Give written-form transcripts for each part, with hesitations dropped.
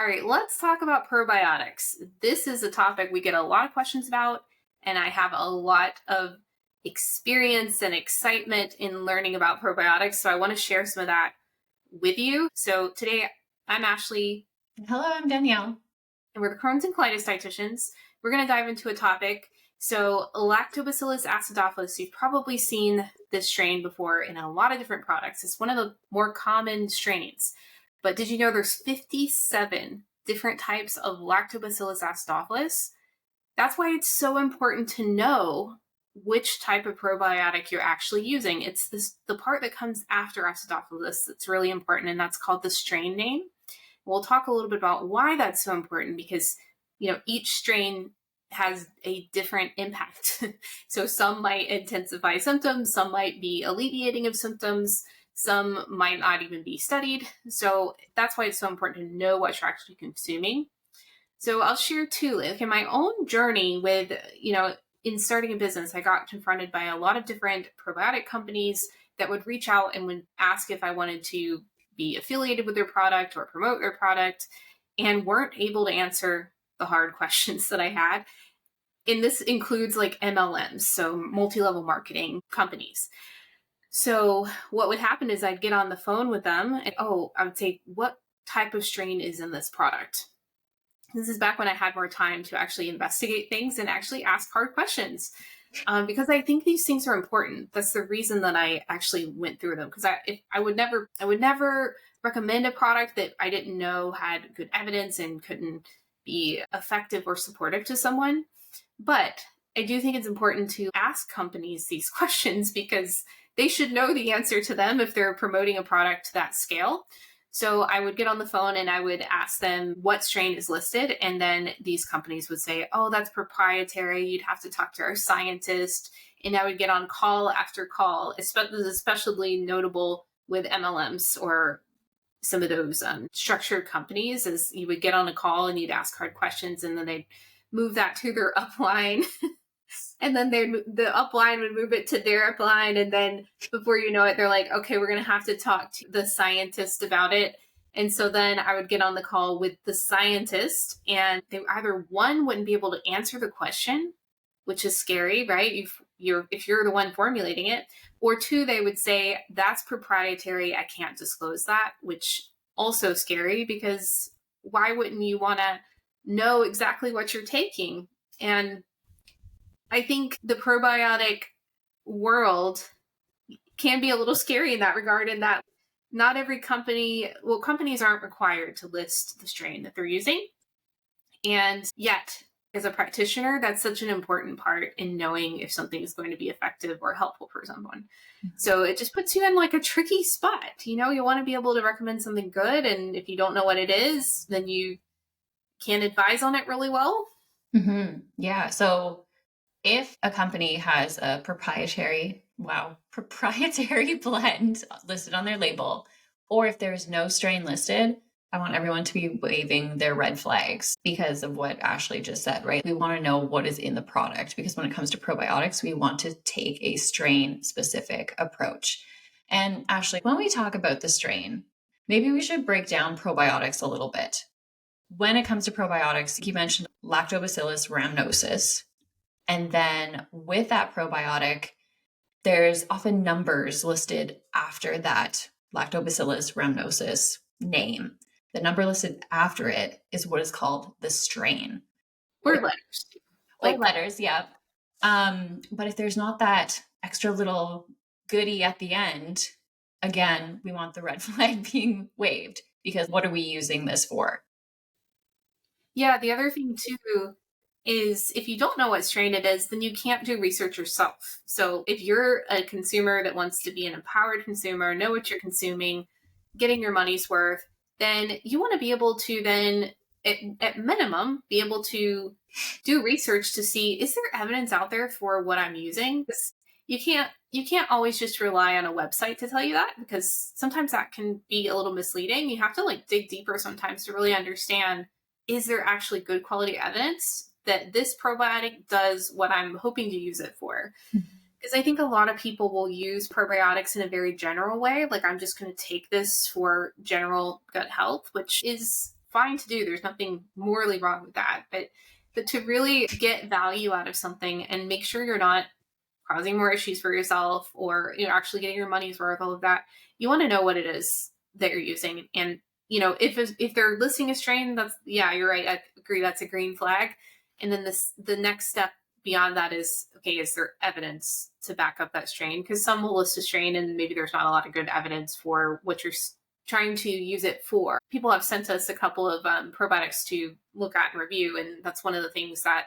All right, let's talk about probiotics. This is a topic we get a lot of questions about, and I have a lot of experience and excitement in learning about probiotics. So I want to share some of that with you. So today I'm Ashley, Hello, I'm Danielle. and we're the Crohn's and Colitis dietitians. We're going to dive into a topic. So Lactobacillus acidophilus, you've probably seen this strain before in a lot of different products. It's one of the more common strains. But did you know there's 57 different types of Lactobacillus acidophilus? That's why it's so important to know which type of probiotic you're actually using. It's the part that comes after acidophilus that's really important, and that's called the strain name. We'll talk a little bit about why that's so important because, each strain has a different impact. So some might intensify symptoms, some might be alleviating of symptoms, some might not even be studied. So that's why it's so important to know what you're actually consuming. So I'll share too, like in my own journey with, in starting a business, I got confronted by a lot of different probiotic companies that would reach out and would ask if I wanted to be affiliated with their product or promote their product, and weren't able to answer the hard questions that I had. And this includes like MLMs, so multi-level marketing companies. So what would happen is I'd get on the phone with them and, I would say, what type of strain is in this product? This is back when I had more time to actually investigate things and actually ask hard questions. Because I think these things are important. That's the reason that I actually went through them. Because I would never recommend a product that I didn't know had good evidence and couldn't be effective or supportive to someone. But I do think it's important to ask companies these questions because they should know the answer to them if they're promoting a product to that scale. So I would get on the phone and I would ask them what strain is listed. And then these companies would say, oh, that's proprietary. You'd have to talk to our scientist. And I would get on call after call. Especially notable with MLMs or some of those structured companies, as you would get on a call and you'd ask hard questions and then they'd move that to their upline. And then the upline would move it to their upline. And then before you know it, they're like, okay, we're going to have to talk to the scientist about it. And so then I would get on the call with the scientist and they either one wouldn't be able to answer the question, which is scary, right? If you're the one formulating it, or two, they would say, that's proprietary. I can't disclose that, which also scary because why wouldn't you want to know exactly what you're taking? And I think the probiotic world can be a little scary in that regard, in that not every companies aren't required to list the strain that they're using. And yet, as a practitioner, that's such an important part in knowing if something is going to be effective or helpful for someone. Mm-hmm. So it just puts you in like a tricky spot. You want to be able to recommend something good. And if you don't know what it is, then you can't advise on it really well. Mm-hmm. Yeah. So if a company has a proprietary blend listed on their label, or if there's no strain listed, I want everyone to be waving their red flags because of what Ashley just said, right? We want to know what is in the product because when it comes to probiotics, we want to take a strain specific approach. And Ashley, when we talk about the strain, maybe we should break down probiotics a little bit. When it comes to probiotics, you mentioned Lactobacillus rhamnosus. And then with that probiotic, there's often numbers listed after that Lactobacillus rhamnosus name. The number listed after it is what is called the strain. Or letters. Or letters, yeah. But if there's not that extra little goodie at the end, again, we want the red flag being waved because what are we using this for? Yeah, the other thing too is if you don't know what strain it is, then you can't do research yourself. So if you're a consumer that wants to be an empowered consumer, know what you're consuming, getting your money's worth, then you want to be able to then, at minimum, be able to do research to see, is there evidence out there for what I'm using? You can't always just rely on a website to tell you that, because sometimes that can be a little misleading. You have to like dig deeper sometimes to really understand, is there actually good quality evidence that this probiotic does what I'm hoping to use it for? Because I think a lot of people will use probiotics in a very general way. Like, I'm just going to take this for general gut health, which is fine to do. There's nothing morally wrong with that. But to really get value out of something and make sure you're not causing more issues for yourself, or actually getting your money's worth, all of that, you want to know what it is that you're using. And if they're listing a strain, that's, yeah, you're right, I agree, that's a green flag. And then the next step beyond that is, okay, is there evidence to back up that strain? Because some will list a strain and maybe there's not a lot of good evidence for what you're trying to use it for. People have sent us a couple of probiotics to look at and review, and that's one of the things that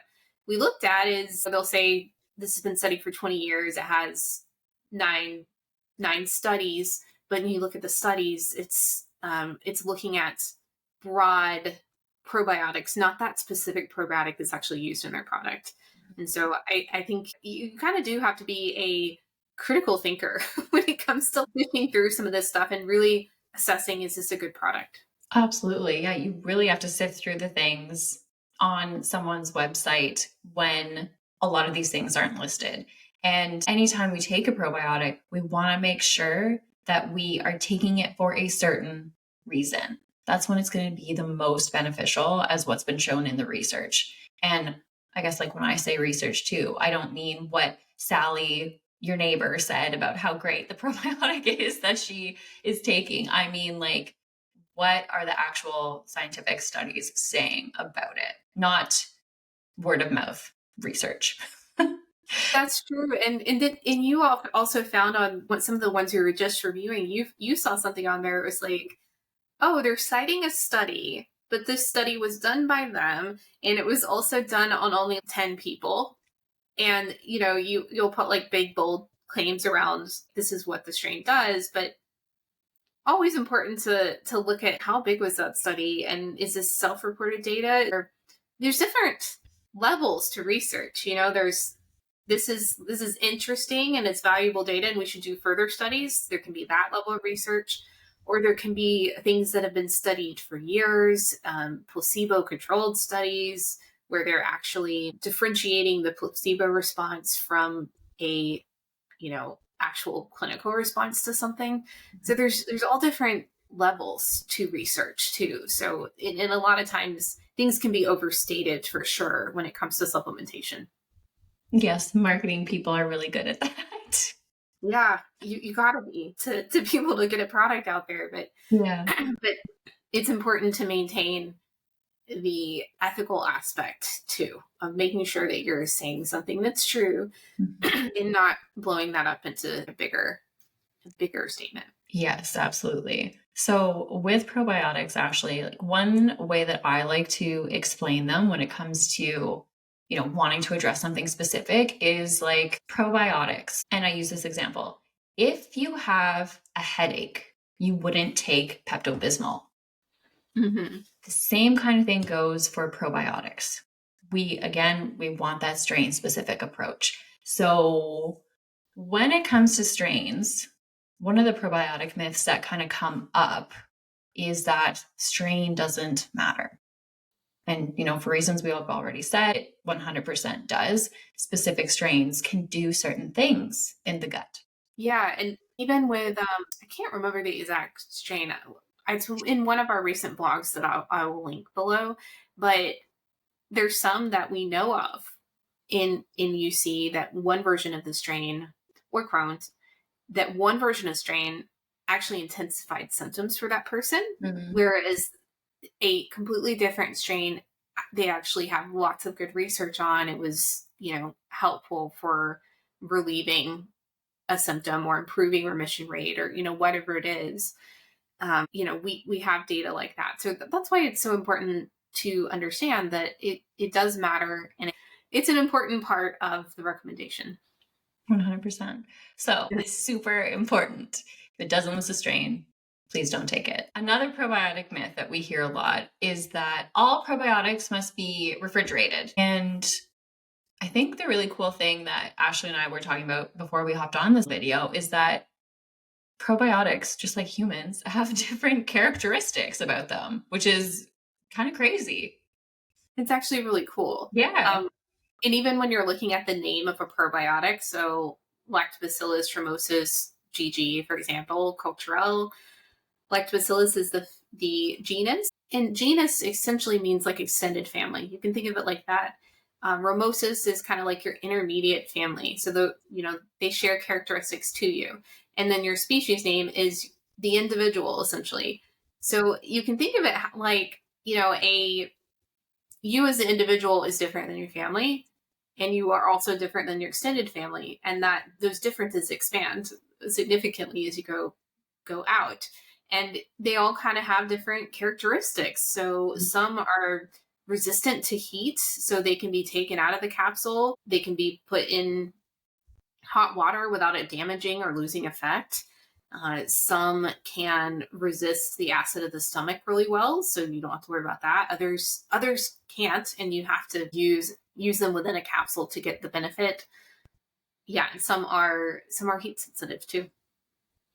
we looked at. Is they'll say this has been studied for 20 years. It has nine studies, but when you look at the studies, it's looking at broad probiotics, not that specific probiotic that's actually used in their product. And so I think you kind of do have to be a critical thinker when it comes to looking through some of this stuff and really assessing, is this a good product? Absolutely. Yeah, you really have to sift through the things on someone's website when a lot of these things aren't listed. And anytime we take a probiotic, we want to make sure that we are taking it for a certain reason. That's when it's going to be the most beneficial, as what's been shown in the research. And I guess, like, when I say research too, I don't mean what Sally, your neighbor, said about how great the probiotic is that she is taking. I mean, like, what are the actual scientific studies saying about it? Not word of mouth research. That's true. And you also found on some of the ones you were just reviewing, you saw something on there. It was like, oh, they're citing a study, but this study was done by them, and it was also done on only 10 people. And you'll put like big bold claims around this is what the strain does, but always important to look at how big was that study, and is this self-reported data, or there's different levels to research. There's this is interesting and it's valuable data and we should do further studies. There can be that level of research, or there can be things that have been studied for years, placebo-controlled studies where they're actually differentiating the placebo response from a actual clinical response to something. So there's all different levels to research too. So in a lot of times things can be overstated for sure when it comes to supplementation. Yes, marketing people are really good at that. Yeah, you gotta be to be able to get a product out there, but Yeah. but it's important to maintain the ethical aspect too, of making sure that you're saying something that's true and not blowing that up into a bigger statement. Yes, absolutely. So with probiotics, actually, like, one way that I like to explain them when it comes to, wanting to address something specific is like probiotics. And I use this example. If you have a headache, you wouldn't take Pepto-Bismol. Mm-hmm. The same kind of thing goes for probiotics. We want that strain specific approach. So when it comes to strains, one of the probiotic myths that kind of come up is that strain doesn't matter. And, for reasons we have already said, it 100% does. Specific strains can do certain things in the gut. Yeah, and even with, I can't remember the exact strain. It's in one of our recent blogs that I will link below, but there's some that we know of in UC, that one version of the strain, or Crohn's, that one version of strain actually intensified symptoms for that person, whereas a completely different strain, they actually have lots of good research on. It was, helpful for relieving a symptom or improving remission rate, or, whatever it is. We have data like that. So that's why it's so important to understand that it does matter, and it's an important part of the recommendation. 100%. So it's super important. If it doesn't list a strain, please don't take it. Another probiotic myth that we hear a lot is that all probiotics must be refrigerated. And I think the really cool thing that Ashley and I were talking about before we hopped on this video is that probiotics, just like humans, have different characteristics about them, which is kind of crazy. It's actually really cool. Yeah. And even when you're looking at the name of a probiotic, so Lactobacillus formosus GG, for example, culturelle, Lactobacillus is the genus. And genus essentially means like extended family. You can think of it like that. Ramosis is kind of like your intermediate family. So they share characteristics to you. And then your species name is the individual essentially. So you can think of it like, you as an individual is different than your family, and you are also different than your extended family. And that those differences expand significantly as you go out. And they all kind of have different characteristics. So some are resistant to heat, so they can be taken out of the capsule. They can be put in hot water without it damaging or losing effect. Some can resist the acid of the stomach really well, so you don't have to worry about that. Others can't, and you have to use them within a capsule to get the benefit. Yeah, and some are heat sensitive too.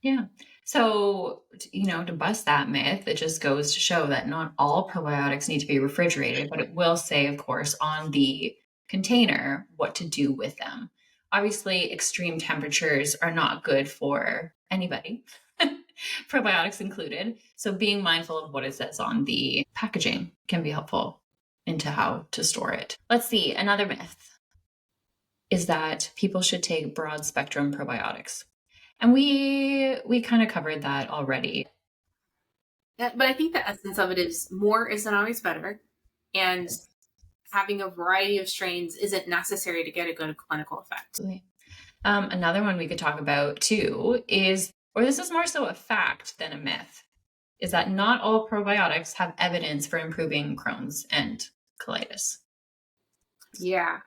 Yeah. So, to bust that myth, it just goes to show that not all probiotics need to be refrigerated, but it will say, of course, on the container what to do with them. Obviously, extreme temperatures are not good for anybody, probiotics included. So, being mindful of what it says on the packaging can be helpful into how to store it. Let's see. Another myth is that people should take broad spectrum probiotics. And we kind of covered that already. Yeah, but I think the essence of it is more isn't always better. And having a variety of strains isn't necessary to get a good clinical effect. Another one we could talk about too is, or this is more so a fact than a myth, is that not all probiotics have evidence for improving Crohn's and colitis. Yeah.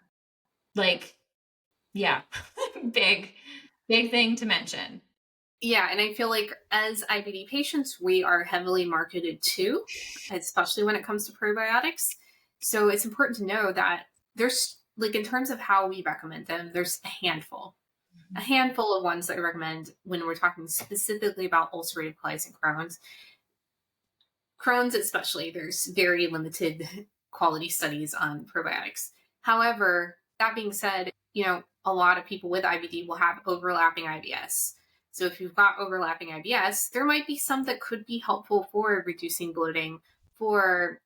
Yeah, big thing to mention. Yeah, and I feel like as IBD patients, we are heavily marketed too, especially when it comes to probiotics. So it's important to know that there's, like, in terms of how we recommend them, there's a handful of ones that I recommend when we're talking specifically about ulcerative colitis and Crohn's. Crohn's especially, there's very limited quality studies on probiotics. However, that being said, a lot of people with IBD will have overlapping IBS. So if you've got overlapping IBS, there might be some that could be helpful for reducing bloating, for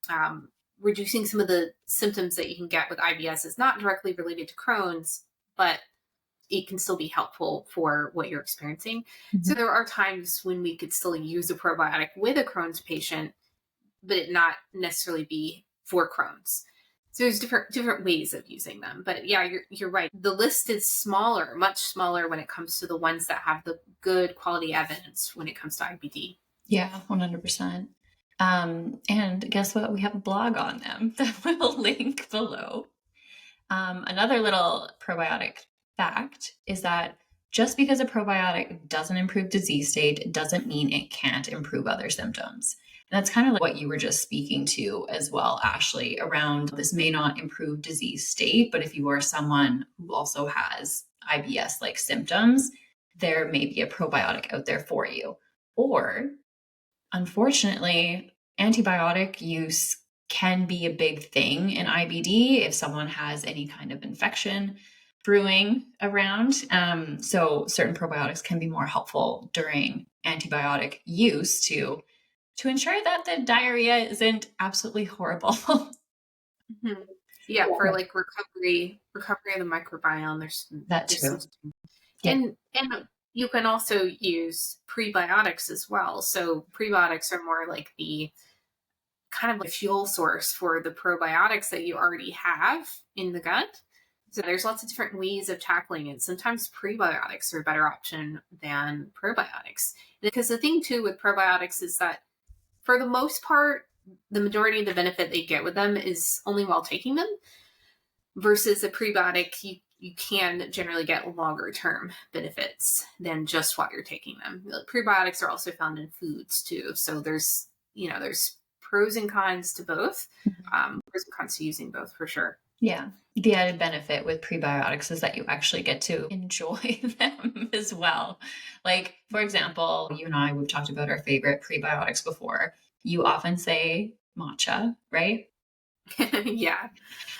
reducing some of the symptoms that you can get with IBS. Is not directly related to Crohn's, but it can still be helpful for what you're experiencing. Mm-hmm. So there are times when we could still use a probiotic with a Crohn's patient, but it not necessarily be for Crohn's. So there's different ways of using them. But yeah, you're right. The list is smaller, much smaller when it comes to the ones that have the good quality evidence when it comes to IBD. Yeah, 100%. And guess what? We have a blog on them that we'll link below. Another little probiotic fact is that just because a probiotic doesn't improve disease state doesn't mean it can't improve other symptoms. And that's kind of like what you were just speaking to as well, Ashley, around this may not improve disease state, but if you are someone who also has IBS-like symptoms, there may be a probiotic out there for you. Or, unfortunately, antibiotic use can be a big thing in IBD if someone has any kind of infection brewing around. So certain probiotics can be more helpful during antibiotic use to ensure that the diarrhea isn't absolutely horrible. Mm-hmm. Yeah, for like recovery of the microbiome. There's too. And you can also use prebiotics as well. So prebiotics are more like the kind of like fuel source for the probiotics that you already have in the gut. So there's lots of different ways of tackling it. Sometimes prebiotics are a better option than probiotics. Because the thing too with probiotics is that for the most part, the majority of the benefit they get with them is only while taking them, versus a prebiotic, you can generally get longer term benefits than just while you're taking them. Prebiotics are also found in foods too. So there's pros and cons to both, pros and cons to using both for sure. Yeah. The added benefit with prebiotics is that you actually get to enjoy them as well. Like, for example, you and I, we've talked about our favorite prebiotics before. You often say matcha, right? Yeah.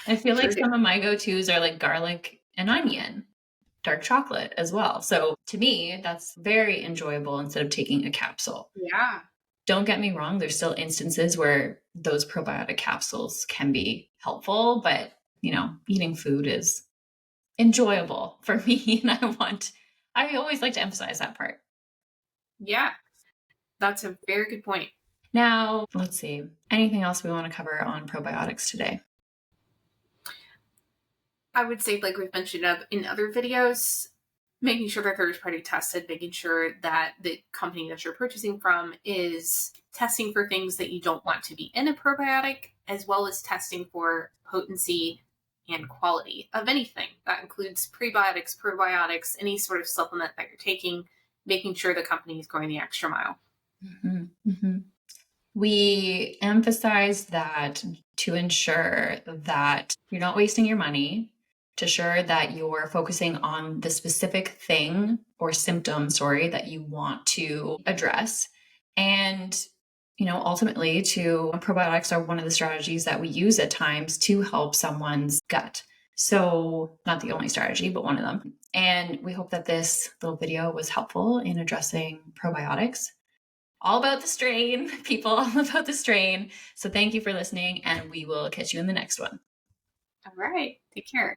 I feel like some of my go-tos are like garlic and onion, dark chocolate as well. So to me, that's very enjoyable instead of taking a capsule. Yeah. Don't get me wrong. There's still instances where those probiotic capsules can be helpful, but eating food is enjoyable for me. And I always like to emphasize that part. Yeah, that's a very good point. Now, let's see. Anything else we want to cover on probiotics today? I would say, like we've mentioned in other videos, making sure they're third party tested, making sure that the company that you're purchasing from is testing for things that you don't want to be in a probiotic, as well as testing for potency and quality of anything. That includes prebiotics, probiotics, any sort of supplement that you're taking, making sure the company is going the extra mile. Mm-hmm. Mm-hmm. We emphasize that to ensure that you're not wasting your money, to ensure that you're focusing on the specific thing or symptom, that you want to address. And, ultimately probiotics are one of the strategies that we use at times to help someone's gut. So not the only strategy, but one of them. And we hope that this little video was helpful in addressing probiotics. All about the strain, people, all about the strain. So thank you for listening, and we will catch you in the next one. All right. Take care.